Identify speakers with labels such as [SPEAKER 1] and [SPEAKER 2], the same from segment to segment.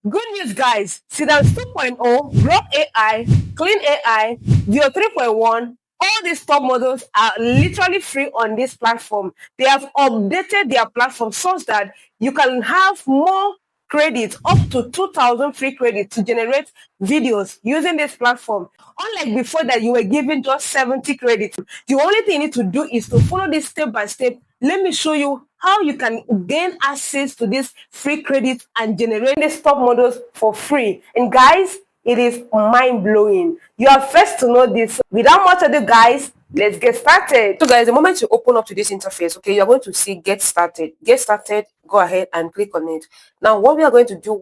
[SPEAKER 1] Good news, guys. Seedance 2.0, Grok AI, Clean AI, VEO 3.1, all these top models are literally free on this platform. They have updated their platform such that you can have more credits, up to 2,000 free credits to generate videos using this platform. Unlike before that you were given just 70 credits. The only thing you need to do is to follow this step by step. Let me show you how you can gain access to this free credit and generate these top models for free. And guys, it is mind-blowing. You are first to know this. Without much ado, guys, let's get started. So guys, the moment you open up to this interface, okay, you're going to see get started. Get started, go ahead and click on it. Now what we are going to do,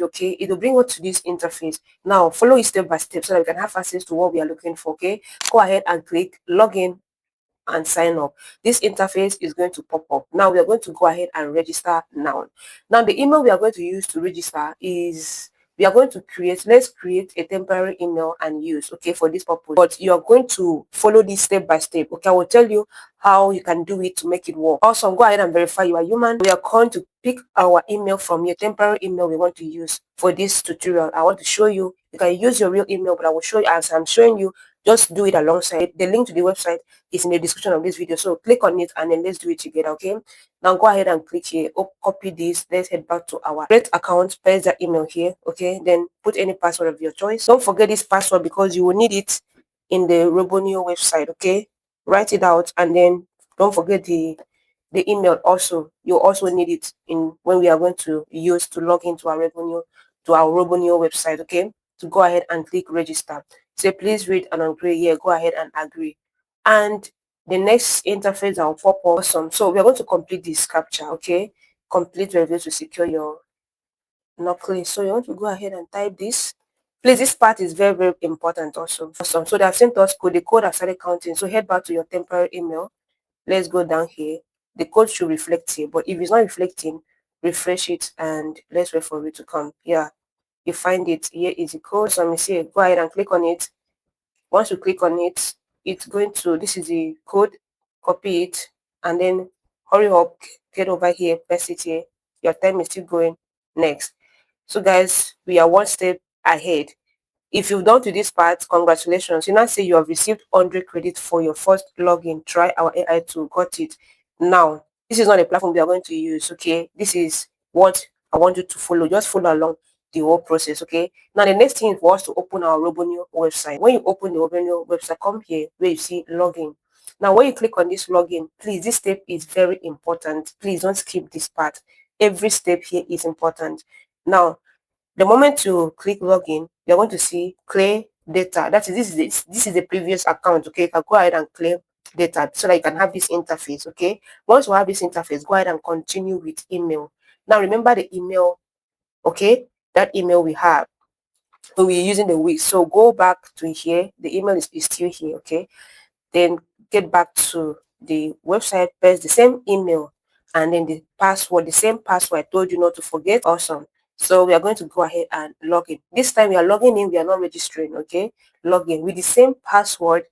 [SPEAKER 1] okay, it will bring us to this interface. Now follow it step by step so that we can have access to what we are looking for. Okay, go ahead and click login and sign up. This interface is going to pop up. Now we are going to go ahead and register now. Now the email we are going to use to register is, we are going to let's create a temporary email and use, okay, for this purpose. But you are going to follow this step by step. Okay, I will tell you how you can do it to make it work. Also, go ahead and verify you are human. We are going to pick our email from your temporary email we want to use for this tutorial. I want to show you. You can use your real email, but I will show you, as I'm showing you, just do it alongside. The link to the website is in the description of this video, so click on it and then let's do it together. Okay, now go ahead and click here, copy this. Let's head back to our Create account, paste the email here. Okay, then put any password of your choice. Don't forget this password because you will need it in the Robon website. Okay, write it out, and then don't forget the email also. You also need it in when we are going to use to log into our Robon website. Okay, to go ahead and click register. Say please read and agree. Yeah, go ahead and agree. And the next interface that will pop up. Awesome. So we are going to complete this captcha. Okay, complete review to secure your knuckling. So you want to go ahead and type this. Please, this part is very, very important also. Awesome. So they have sent us code. The code has started counting. So head back to your temporary email. Let's go down here. The code should reflect here, but if it's not reflecting, refresh it and let's wait for it to come. Yeah, you find it. Here is the code. So let me see. Go ahead and click on it. Once you click on it, it's going to, this is the code, copy it, and then hurry up, get over here, paste it here. Your time is still going. Next. So guys, we are one step ahead. If you've done to this part, congratulations. You now say you have received 100 credits for your first login. Try our AI tool. Got it. Now, this is not a platform we are going to use, okay? This is what I want you to follow. Just follow along the whole process, okay? Now, the next thing is for us to open our Robon website. When you open the Robon website, come here where you see login. Now, when you click on this login, please, this step is very important. Please don't skip this part. Every step here is important. Now, the moment you click login, you're going to see clear data. That is, this is the previous account. Okay, you can go ahead and clear data so that you can have this interface. Okay, once you have this interface, go ahead and continue with email. Now remember the email. Okay, that email we have. So we're using the week. So go back to here. The email is still here. Okay, then get back to the website, paste the same email, and then the password, the same password I told you not to forget. Awesome. So we are going to go ahead and log in. This time we are logging in, we are not registering. Okay, log in with the same password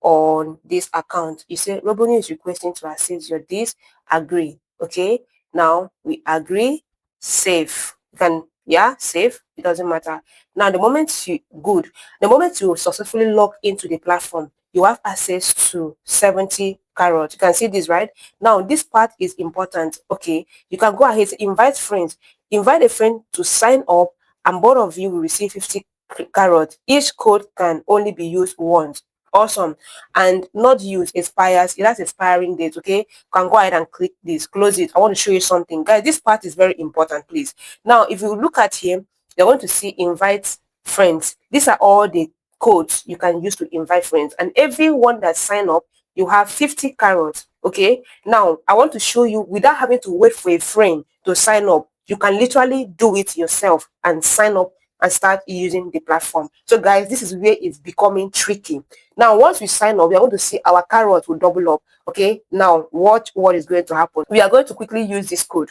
[SPEAKER 1] on this account. You say Robon is requesting to access your this, agree. Okay, now we agree, save. You can, yeah, save, it doesn't matter. Now the moment you successfully log into the platform, you have access to 70 carrots. You can see this, right? Now this part is important. Okay, you can go ahead, invite friends, invite a friend to sign up, and both of you will receive 50 carrots. Each code can only be used once. Awesome. And not use expires, it has expiring date. Okay, you can go ahead and click this, close it. I want to show you something, guys. This part is very important, please. Now if you look at here, you're going to see invite friends. These are all the codes you can use to invite friends, and everyone that sign up, you have 50 carrots. Okay, now I want to show you, without having to wait for a friend to sign up, you can literally do it yourself and sign up and start using the platform. So guys, this is where it's becoming tricky. Now once we sign up, we are going to see our carrots will double up. Okay, now watch what is going to happen. We are going to quickly use this code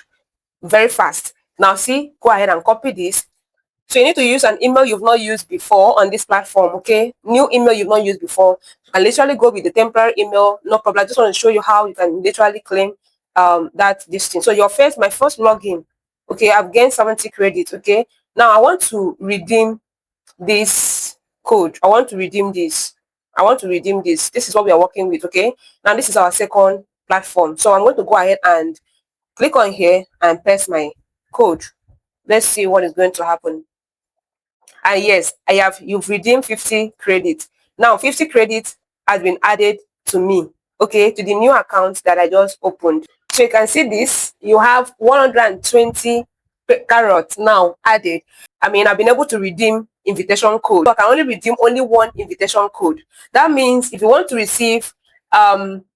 [SPEAKER 1] very fast. Now see, go ahead and copy this. So you need to use an email you've not used before on this platform. Okay, new email you've not used before. You can literally go with the temporary email, no problem. I just want to show you how you can literally claim this thing. So my first login Okay, I've gained 70 credits. Okay, now I want to redeem this code. I want to redeem this. I want to redeem this. This is what we are working with. Okay, now this is our second platform. So I'm going to go ahead and click on here and paste my code. Let's see what is going to happen. And yes, you've redeemed 50 credits. Now 50 credits has been added to me, okay, to the new account that I just opened. So you can see this, you have 120 carrots now added. I mean, I've been able to redeem invitation code. So I can only redeem only one invitation code. That means if you want to receive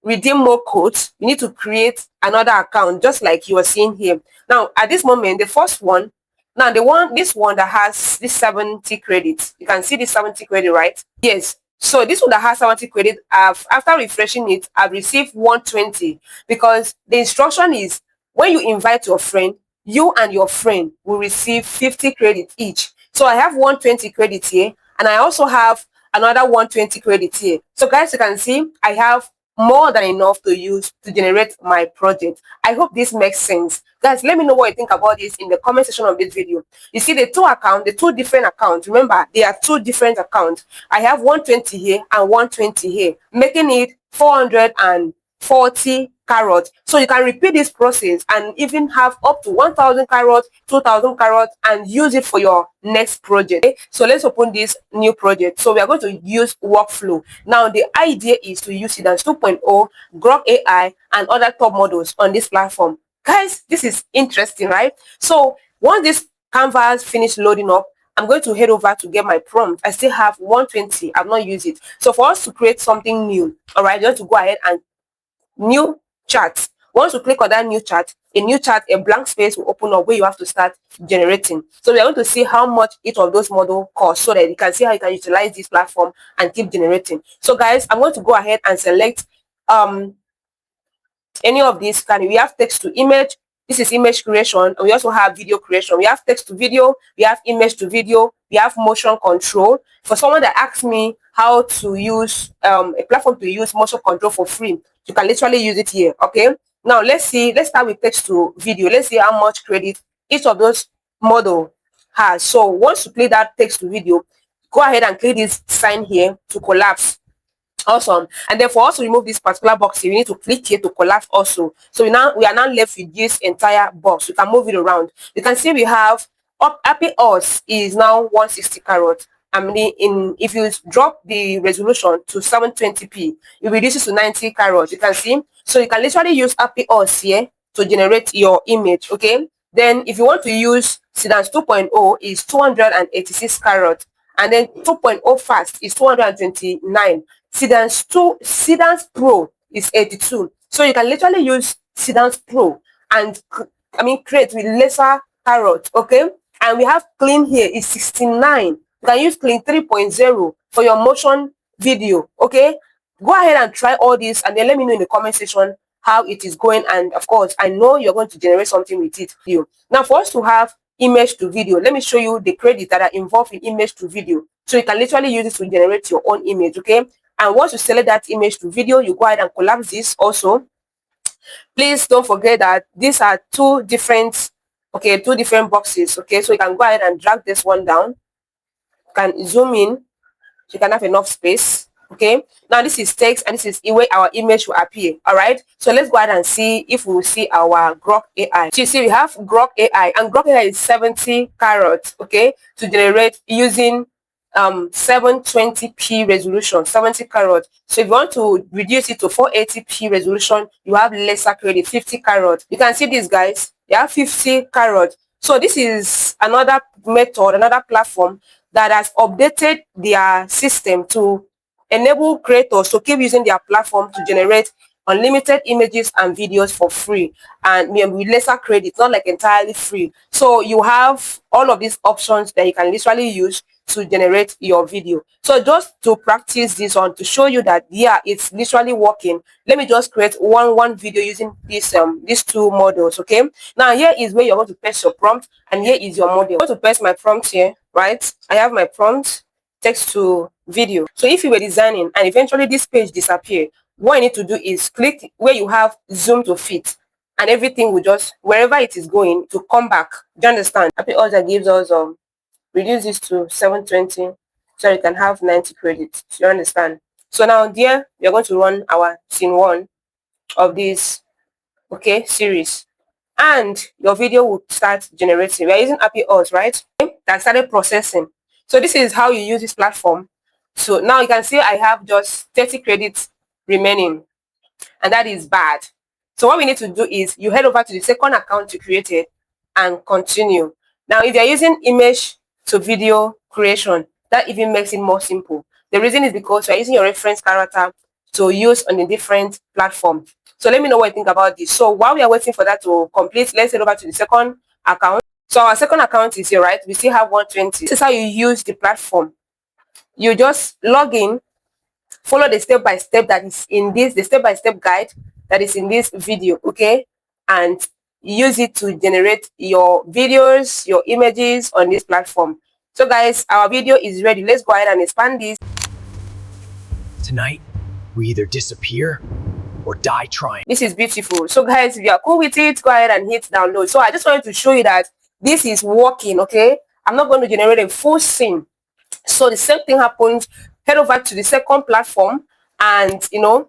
[SPEAKER 1] redeem more codes, you need to create another account, just like you are seeing here. Now at this moment, the first one, now this one that has this 70 credits, you can see this 70 credit, right? Yes. So this one that has 70 credit, after refreshing it, I've received 120, because the instruction is when you invite your friend, you and your friend will receive 50 credits each. So I have 120 credits here, and I also have another 120 credits here. So guys, you can see I have more than enough to use to generate my project. I hope this makes sense. Guys, let me know what you think about this in the comment section of this video. You see the two different accounts. Remember, they are two different accounts. I have 120 here and 120 here, making it 440 carrots. So you can repeat this process and even have up to 1,000 carrots, 2,000 carrots, and use it for your next project. Okay? So let's open this new project. So we are going to use workflow. Now the idea is to use Seedance 2.0, Grok AI, and other top models on this platform. Guys, this is interesting, right? So once this canvas finish loading up, I'm going to head over to get my prompt. I still have 120. I've not used it. So for us to create something new, all right, you have to go ahead and new chat. Once you click on that new chat, a blank space will open up where you have to start generating. So we are going to see how much each of those models cost, so that you can see how you can utilize this platform and keep generating. So guys, I'm going to go ahead and select any of these. We have text to image. This is image creation, and we also have video creation. We have text to video, we have image to video, we have motion control. For someone that asks me how to use a platform to use motion control for free, you can literally use it here. Okay, now let's start with text to video. Let's see how much credit each of those model has. So once you play that text to video, go ahead and click this sign here to collapse. Awesome. And then for us to remove this particular box here, we need to click here to collapse also. So we are now left with this entire box. We can move it around. You can see we have happy us is now 160 carats. I mean, if you drop the resolution to 720p, it reduces to 90 carats. You can see. So you can literally use happy us here to generate your image. Okay. Then if you want to use Seedance 2.0 is 286 carats. And then 2.0 fast is 229. Seedance Pro is 82. So you can literally use Seedance Pro and create with lesser carrot. Okay, and we have clean here is 69. You can use clean 3.0 for your motion video. Okay, go ahead and try all this, and then let me know in the comment section how it is going. And of course, I know you're going to generate something with it. Now for us to have image to video, let me show you the credits that are involved in image to video. So you can literally use it to generate your own image. Okay, and once you select that image to video, you go ahead and collapse this also. Please don't forget that these are two different boxes. Okay, so you can go ahead and drag this one down. You can zoom in so you can have enough space. Okay, now this is text and this is where our image will appear. All right, so let's go ahead and see if we will see our Grok AI. So you see we have Grok AI, and Grok AI is 70 carats. Okay, to generate using 720p resolution, 70 carats. So if you want to reduce it to 480p resolution, you have lesser credit, 50 carats. You can see this, guys. You have 50 carats. So this is another method, another platform that has updated their system to enable creators to keep using their platform to generate unlimited images and videos for free, and with lesser credit, not like entirely free. So you have all of these options that you can literally use to generate your video. So just to practice this on, to show you that it's literally working, let me just create one video using these two models. Okay, now here is where you're going to paste your prompt, and here is your model. I'm going to paste my prompt here, right? I have my prompt, text to video. So if you were designing and eventually this page disappear, what you need to do is click where you have zoom to fit, and everything will just, wherever it is going, to come back. Do you understand? Happy Order gives us reduce this to 720 so you can have 90 credits. Do you understand? So now there we are going to run our scene 1 of this series, and your video will start generating. We are using Happy Odds, right? That started processing. So this is how you use this platform. So now you can see I have just 30 credits remaining, and that is bad. So what we need to do is you head over to the second account you created and continue. Now, if you're using image to video creation, that even makes it more simple. The reason is because you're using your reference character to use on a different platform. So let me know what you think about this. So while we are waiting for that to complete, let's head over to the second account. So our second account is here, right? We still have 120. This is how you use the platform. You just log in, follow the step-by-step that is in this, the step-by-step guide that is in this video, okay? And use it to generate your videos, your images on this platform. So guys, our video is ready. Let's go ahead and expand this.
[SPEAKER 2] Tonight, we either disappear or die trying.
[SPEAKER 1] This is beautiful. So guys, if you are cool with it, go ahead and hit download. So I just wanted to show you that this is working, okay? I'm not going to generate a full scene. So the same thing happens. Head over to the second platform and do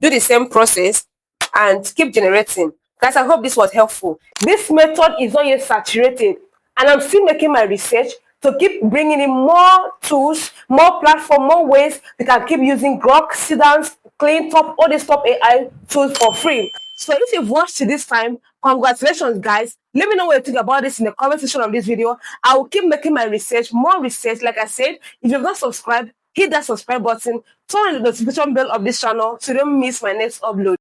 [SPEAKER 1] the same process and keep generating. Guys, I hope this was helpful. This method is not yet saturated, and I'm still making my research to keep bringing in more tools, more platform, more ways we can keep using Grok, Seedance, Clean, Top, all these top AI tools for free. So if you've watched to this time, congratulations, guys. Let me know what you think about this in the comment section of this video. I will keep making my research, more research. Like I said, if you've not subscribed, hit that subscribe button, turn on the notification bell of this channel so you don't miss my next upload.